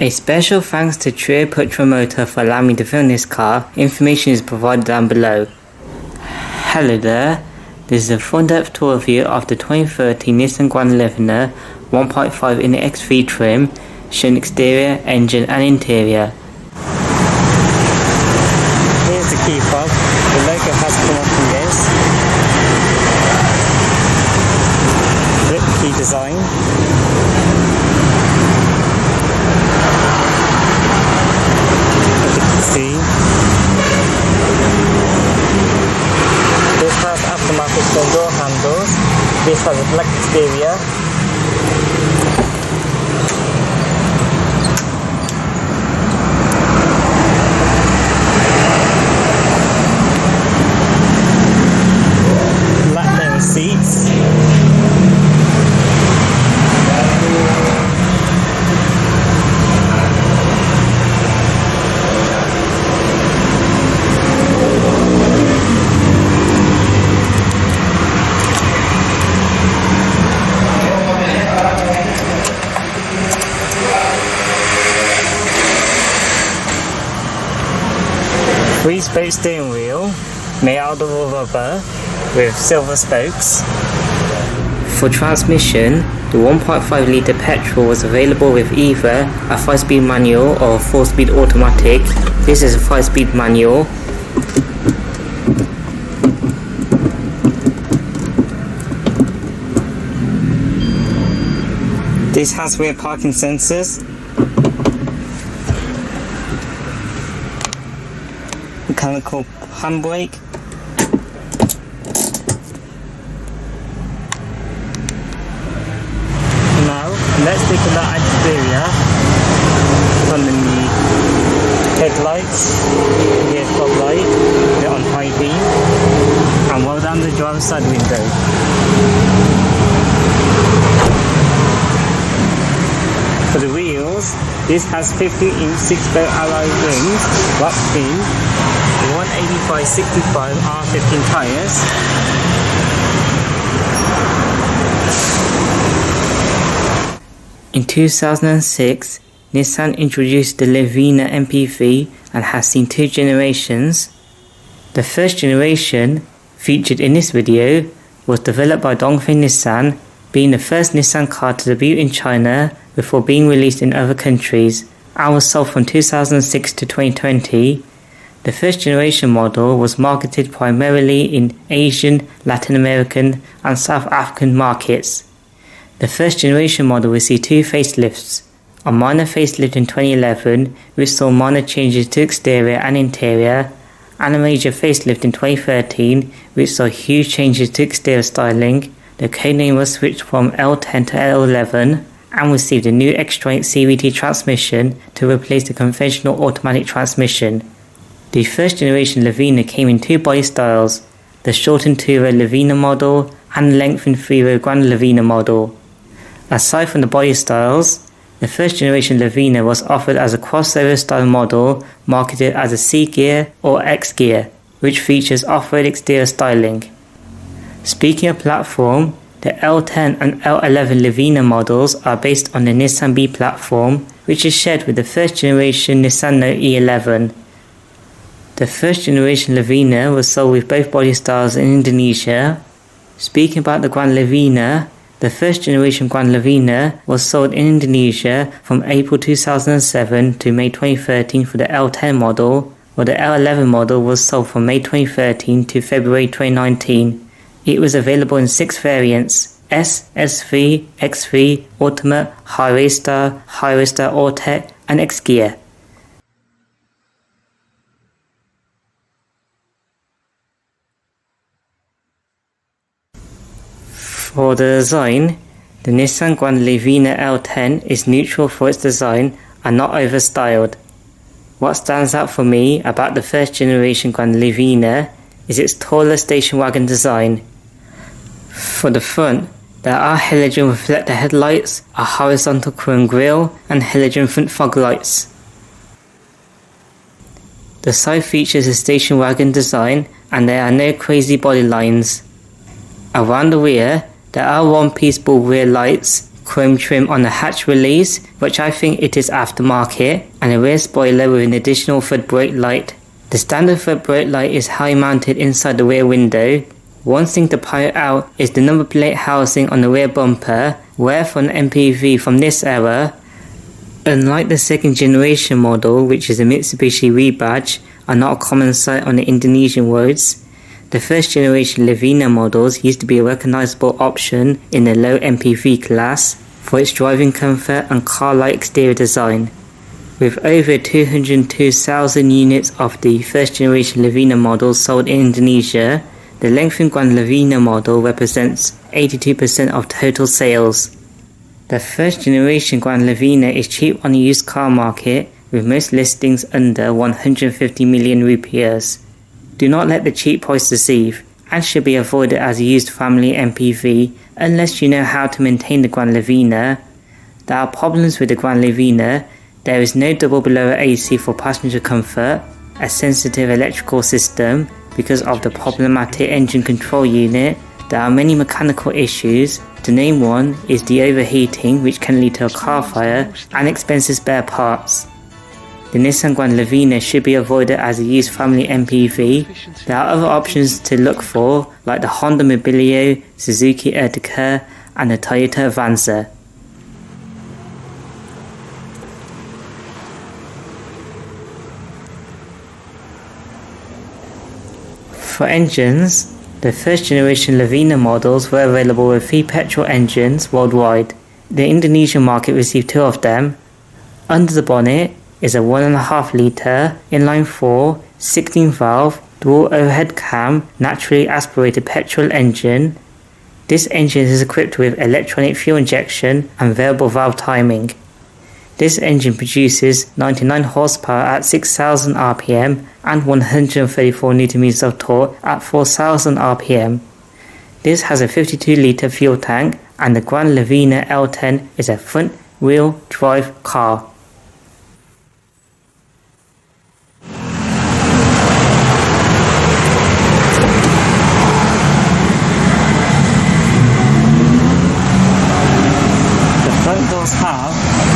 A special thanks to Trio Putra Motor for allowing me to film this car. Information is provided down below. Hello there, this is a full-depth tour view of the 2013 Nissan Grand Livina 1.5 in the X3 trim, showing exterior, engine and interior. Here's the key fob. The logo has come off from this. Flip key design. As you can see, this has automatic door handles. This has a black exterior. Black leather seats. Three-spoke steering wheel made out of rubber with silver spokes. For transmission, the 1.5 litre petrol was available with either a 5-speed manual or a 4-speed automatic. This is a 5-speed manual. This has rear parking sensors. Mechanical handbrake. Now, let's take a look at exterior. From the headlights, rear fog light, they're on high beam, and roll down the driver's side window. For the wheels, this has 50-inch 6-spoke alloy rims wrapped in 185/65 R15 tyres. In 2006, Nissan introduced the Livina MPV and has seen two generations. The first generation, featured in this video, was developed by Dongfeng Nissan, being the first Nissan car to debut in China before being released in other countries, and was sold from 2006 to 2020. The first generation model was marketed primarily in Asian, Latin American and South African markets. The first generation model received two facelifts, a minor facelift in 2011 which saw minor changes to exterior and interior, and a major facelift in 2013 which saw huge changes to exterior styling. The codename was switched from L10 to L11 and received a new X-Strike CVT transmission to replace the conventional automatic transmission. The first generation Livina came in two body styles, the shortened 2-row Livina model and the lengthened 3-row Grand Livina model. Aside from the body styles, the first generation Livina was offered as a crossover style model marketed as a C gear or X gear, which features off-road exterior styling. Speaking of platform, the L10 and L11 Livina models are based on the Nissan B platform, which is shared with the first generation Nissan Note E11. The first generation Livina was sold with both body styles in Indonesia. Speaking about the Grand Livina, the first generation Grand Livina was sold in Indonesia from April 2007 to May 2013 for the L10 model, while the L11 model was sold from May 2013 to February 2019. It was available in 6 variants: S, S3, X3, Ultimate, Highway Star All-Tech and X-Gear. For the design, the Nissan Grand Livina L10 is neutral for its design and not overstyled. What stands out for me about the first generation Grand Livina is its taller station wagon design. For the front, there are halogen reflector headlights, a horizontal chrome grille and halogen front fog lights. The side features a station wagon design and there are no crazy body lines. Around the rear, there are one-piece bulb rear lights chrome trim on the hatch release, which I think it is aftermarket, and a rear spoiler with an additional front brake light. The standard front brake light is high mounted inside the rear window. One thing to point out is the number plate housing on the rear bumper, where for an MPV from this era, unlike the second generation model, which is a Mitsubishi rebadge, are not a common sight on the Indonesian roads. The first generation Livina models used to be a recognisable option in the low MPV class for its driving comfort and car-like exterior design. With over 202,000 units of the first generation Livina models sold in Indonesia, the lengthened Grand Livina model represents 82% of total sales. The first generation Grand Livina is cheap on the used car market, with most listings under 150 million rupiahs. Do not let the cheap price deceive, and should be avoided as a used family MPV unless you know how to maintain the Grand Livina. There are problems with the Grand Livina. There is no double blower AC for passenger comfort, a sensitive electrical system because of the problematic engine control unit. There are many mechanical issues. To name one is the overheating, which can lead to a car fire, and expensive spare parts. The Nissan Grand Livina should be avoided as a used family MPV. There are other options to look for, like the Honda Mobilio, Suzuki Ertiga, and the Toyota Avanza. For engines, the first generation Livina models were available with 3 petrol engines worldwide. The Indonesian market received 2 of them. Under the bonnet is a 1.5 litre inline-4 16 valve dual overhead cam naturally aspirated petrol engine. This engine is equipped with electronic fuel injection and variable valve timing. This engine produces 99 horsepower at 6,000 rpm and 134 Nm of torque at 4,000 rpm. This has a 52 litre fuel tank, and the Grand Livina L10 is a front-wheel drive car. The front doors have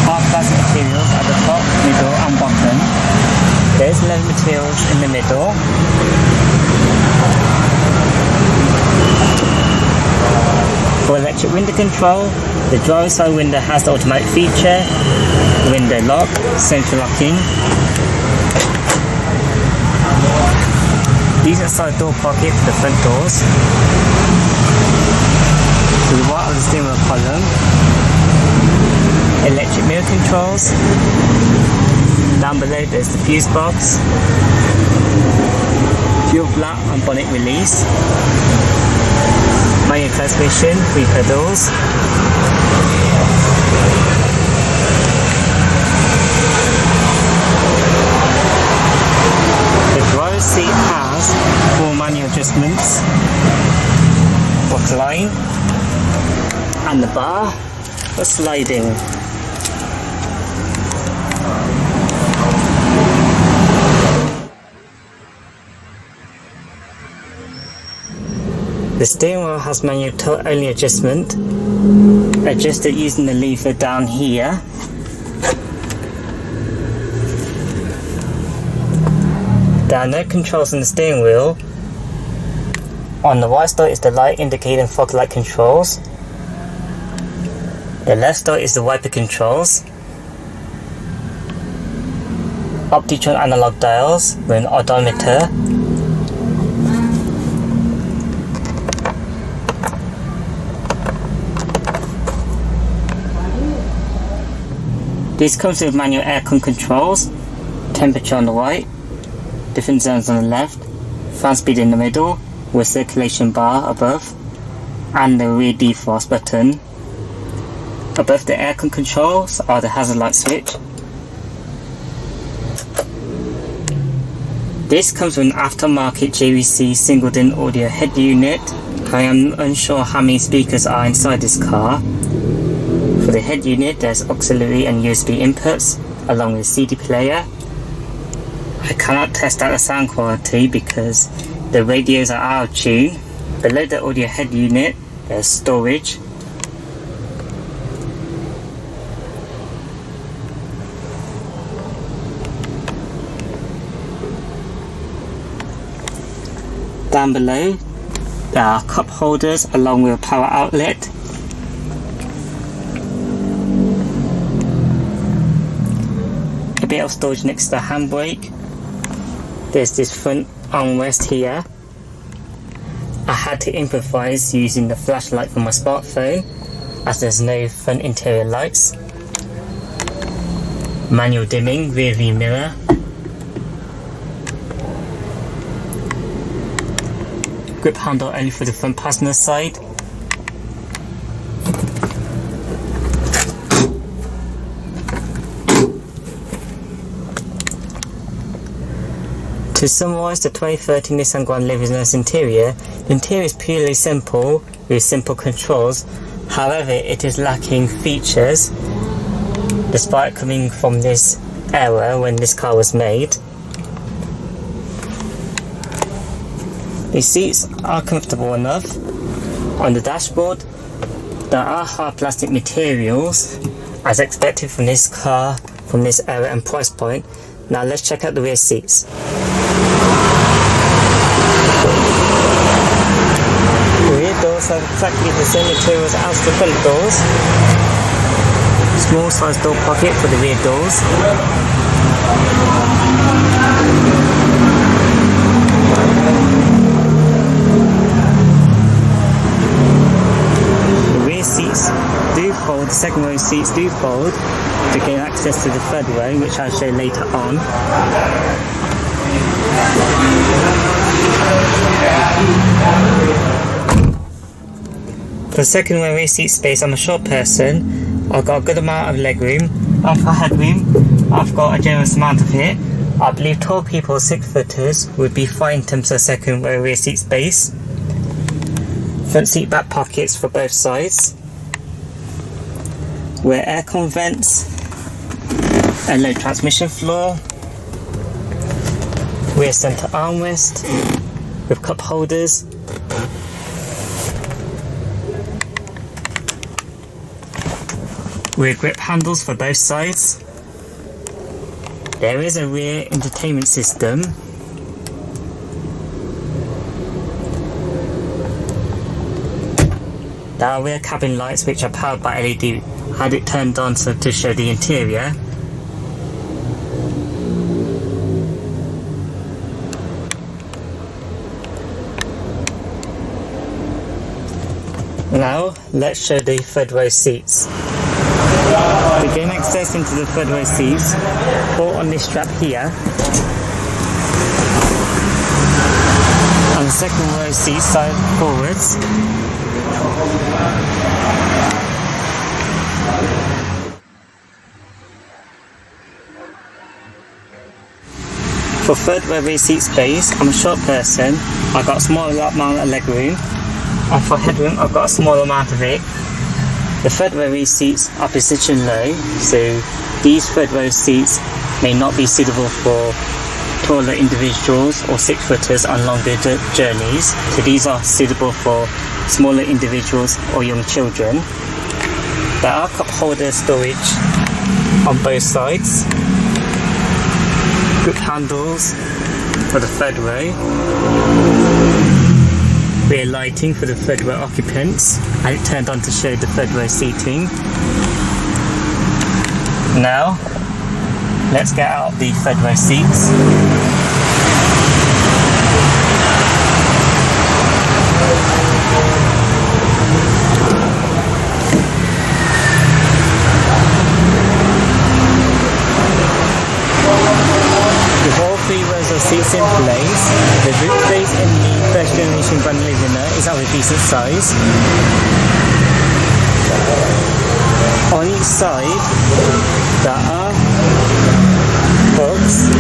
hard plastic materials at the top, middle and bottom. There's leather materials in the middle. For electric window control, the driver's side window has the automatic feature, window lock, central locking. These are side door pockets for the front doors. To the right of the steering wheel column, electric mirror controls. Down below there's the fuse box, fuel flap and bonnet release, manual transmission, 3 pedals, the driver's seat has 4 manual adjustments, recline, and the bar for sliding. The steering wheel has manual tilt-only adjustment, adjusted using the lever down here. There are no controls on the steering wheel. On the right side is the light indicating fog light controls. The left side is the wiper controls. Optitron analog dials with an odometer. This comes with manual aircon controls, temperature on the right, different zones on the left, fan speed in the middle with circulation bar above, and the rear defrost button. Above the aircon controls are the hazard light switch. This comes with an aftermarket JVC single-din audio head unit. I am unsure how many speakers are inside this car. For the head unit, there's auxiliary and USB inputs, along with CD player. I cannot test out the sound quality because the radios are out of tune. Below the audio head unit, there's storage. Down below there are cup holders along with a power outlet. A bit of storage next to the handbrake. There's this front armrest here. I had to improvise using the flashlight from my smartphone as there's no front interior lights. Manual dimming, rear view mirror. Grip handle only for the front passenger side. To summarise the 2013 Nissan Grand Livina's interior, the interior is purely simple with simple controls. However, it is lacking features despite coming from this era when this car was made. The seats are comfortable enough. On the dashboard, there are hard plastic materials as expected from this car, from this era and price point. Now let's check out the rear seats. The rear doors have exactly the same materials as the front doors. Small size door pocket for the rear doors. Seats do fold, the second row seats do fold to gain access to the third row, which I'll show later on. For second row rear seat space, I'm a short person. I've got a good amount of legroom, and for headroom, I've got a generous amount of it. I believe tall people, 6-footers, would be fine in terms of second row rear seat space. Front seat back pockets for both sides. Rear aircon vents. A low transmission floor. Rear centre armrest with cup holders. Rear grip handles for both sides. There is a rear entertainment system. There are rear cabin lights which are powered by LED. Had it turned on to show the interior. Now let's show the third row seats. To gain access into the third row seats, pull on this strap here. And the second row seats side forwards. For third row rear seat space, I'm a short person. I've got a small amount of leg room, and for headroom, I've got a small amount of it. The third row rear seats are positioned low, so these third row seats may not be suitable for taller individuals or 6-footers on longer journeys. So these are suitable for smaller individuals or young children. There are cup holder storage on both sides. Grip handles for the third row. Rear lighting for the third row occupants, and it turned on to show the third row seating. Now, let's get out the third row seats. With all 3 rows of seats in place, the boot space in the first generation Grand Livina is of a decent size. On each side, there are hooks.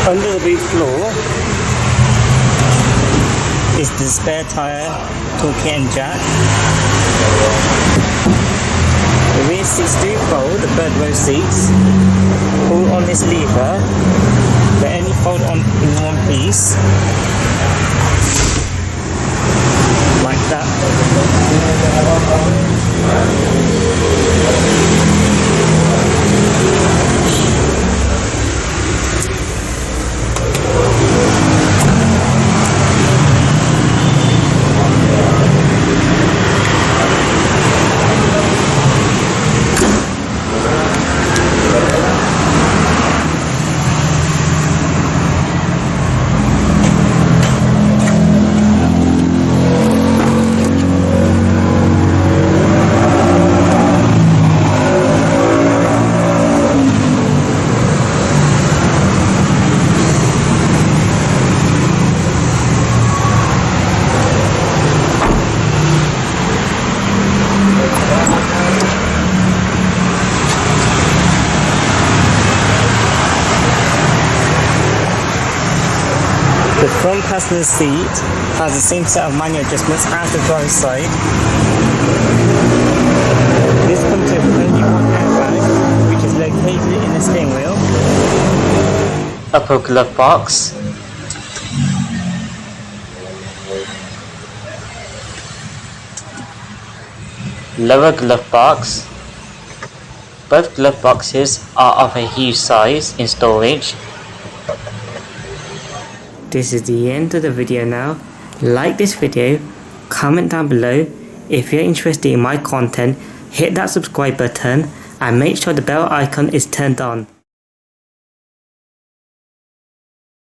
Under the boot floor is the spare tyre, toolkit and jack. The rear seats do fold, the third row seats. Pull on this lever, they only fold on in one piece, like that. The front passenger seat has the same set of manual adjustments as the driver's side. This comes with only one airbag, which is located in the steering wheel. Upper glove box. Lower glove box. Both glove boxes are of a huge size in storage. This is the end of the video now. Like this video, comment down below. If you're interested in my content, hit that subscribe button and make sure the bell icon is turned on.